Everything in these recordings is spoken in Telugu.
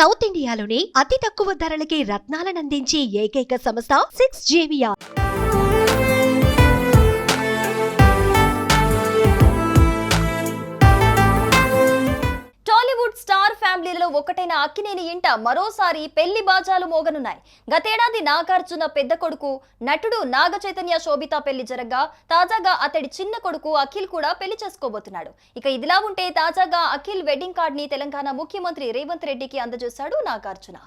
సౌత్ ఇండియాలోని అతి తక్కువ ధరలకి రత్నాలనందించే ఏకైక సంస్థ 6JVR. టాలీవుడ్ స్టార్ ఫ్యామిలీలో ఒకటైన అక్కినేని ఇంట మరోసారి పెళ్లి బాజాలు మోగనున్నాయి. గతేడాది నాగార్జున పెద్ద కొడుకు నటుడు నాగ చైతన్య శోభిత పెళ్లి జరగగా తాజాగా అతడి చిన్న కొడుకు అఖిల్ కూడా పెళ్లి చేసుకోబోతున్నాడు. ఇక ఇదిలా ఉంటే తాజాగా అఖిల్ వెడ్డింగ్ కార్డ్ ని తెలంగాణ ముఖ్యమంత్రి రేవంత్ రెడ్డికి అందజేశాడు నాగార్జున.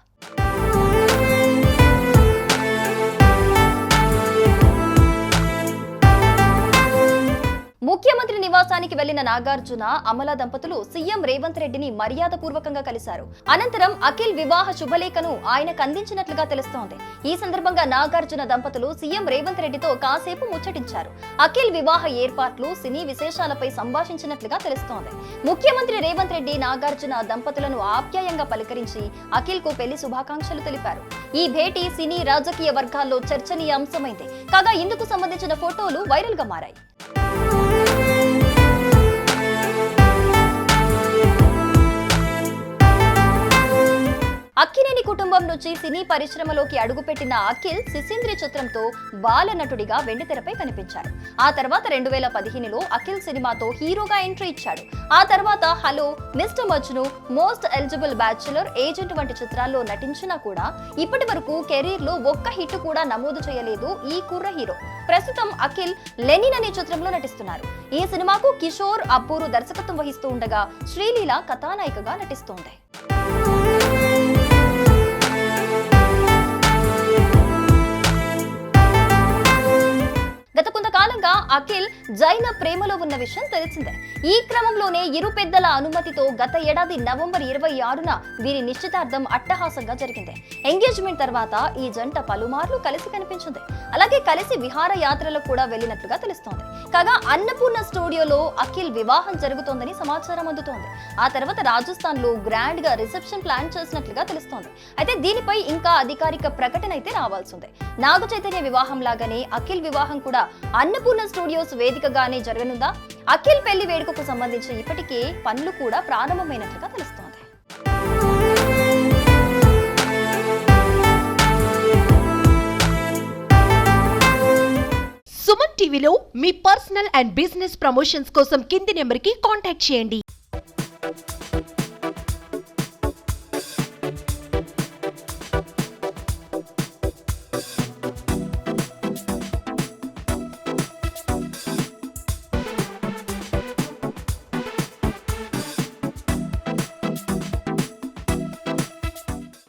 ముఖ్యమంత్రి నివాసానికి వెళ్లిన నాగార్జున అమల దంపతులు సీఎం రేవంత్ రెడ్డిని మర్యాదపూర్వకంగా కలిశారు. అనంతరం అఖిల్ వివాహ శుభలేఖను ఆయనకు అందించినట్లుగా తెలుస్తోంది. ఈ సందర్భంగా నాగార్జున దంపతులు సీఎం రేవంత్ రెడ్డితో కాసేపు ముచ్చటించారు. అఖిల్ వివాహ ఏర్పాట్లు, సినీ విశేషాలపై సంభాషించినట్లుగా తెలుస్తోంది. ముఖ్యమంత్రి రేవంత్ రెడ్డి నాగార్జున దంపతులను ఆప్యాయంగా పలకరించి అఖిల్ కు పెళ్లి శుభాకాంక్షలు తెలిపారు. ఈ భేటీ సినీ రాజకీయ వర్గాల్లో చర్చనీయాంశమైంది. కాగా ఇందుకు సంబంధించిన ఫోటోలు వైరల్ గా మారాయి. అక్కినేని కుటుంబం నుంచి సినీ పరిశ్రమలోకి అడుగుపెట్టిన అఖిల్ సిసింద్రి చిత్రంతో బాల నటుడిగా వెండితెరపై కనిపించారు. ఆ తర్వాత 2015లో అఖిల్ సినిమాతో హీరోగా ఎంట్రీ ఇచ్చాడు. ఆ తర్వాత hello, mister Majnu, most eligible bachelor, agent వంటి చిత్రాల్లో నటించినా కూడా ఇప్పటి వరకు కెరీర్ లో ఒక్క హిట్ కూడా నమోదు చేయలేదు ఈ కుర్ర హీరో. ప్రస్తుతం అఖిల్ లెనిన్ అనే చిత్రంలో నటిస్తున్నారు. ఈ సినిమాకు కిషోర్ అబ్బూరు దర్శకత్వం వహిస్తూ ఉండగా శ్రీలీల కథానాయికగా నటిస్తోంది. గత కొంతకాలంగా అఖిల్ జైన ప్రేమలో ఉన్న విషయం తెలిసిందే. ఈ క్రమంలోనే ఇరు పెద్దల అనుమతితో గత ఏడాది నవంబర్ 26న వీరి నిశ్చితార్థం అట్టహాసంగా జరిగింది. ఎంగేజ్మెంట్ తర్వాత ఈ జంట పలుమార్లు కలిసి కనిపించింది. అలాగే కలిసి విహారయాత్రలకు కూడా వెళ్లినట్లుగా తెలుస్తోంది. కాగా అన్నపూర్ణ స్టూడియోలో అఖిల్ వివాహం జరుగుతోందని సమాచారం అందుతోంది. ఆ తర్వాత రాజస్థాన్ లో గ్రాండ్ గా రిసెప్షన్ ప్లాన్ చేసినట్లుగా తెలుస్తోంది. అయితే దీనిపై ఇంకా అధికారిక ప్రకటన అయితే రావాల్సిందే. నాగ చైతన్య వివాహం లాగానే అఖిల్ వివాహం కూడా అన్నపూర్ణ స్టూడియోస్ వేదికగానే జరగనుందా? అఖిల్ పెళ్లి వేడుకకు సంబంధించి ఇప్పటికే పనులు కూడా ప్రారంభమైనట్లుగా తెలుస్తోంది. సుమన్ టీవీలో మీ పర్సనల్ అండ్ బిజినెస్ ప్రమోషన్స్ కోసం కింది నెంబర్కి కాంటాక్ట్ చేయండి.